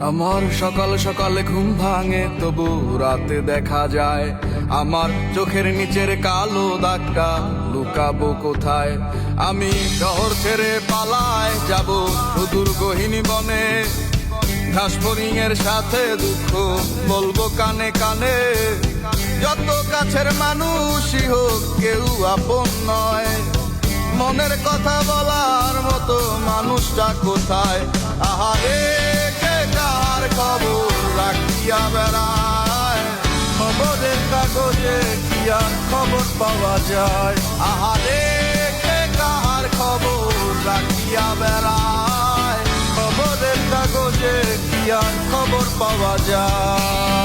আমার সকাল সকালে ঘুম ভাঙে, তবু রাতে দেখা যায় আমার চোখের নিচের কালো দাগটা লুকাবো কোথায়। আমি শহর ছেড়ে পালায় যাব সুদূর গহীন বনে, ঘাস ফড়িংয়ের সাথে দুঃখ বলবো কানে কানে। যত কাছের মানুষই হোক কেউ আপন নয়, মনের কথা বলার মতো মানুষটা কোথায়? আহারে কে কার খবর রাখিয়া বেড়ায়, খবরের কাগজে কি আর খবর পাওয়া যায়? আহারে কে কার খবর রাখিয়া বেড়ায়, খবরের কাগজে কি আর খবর পাওয়া যায়?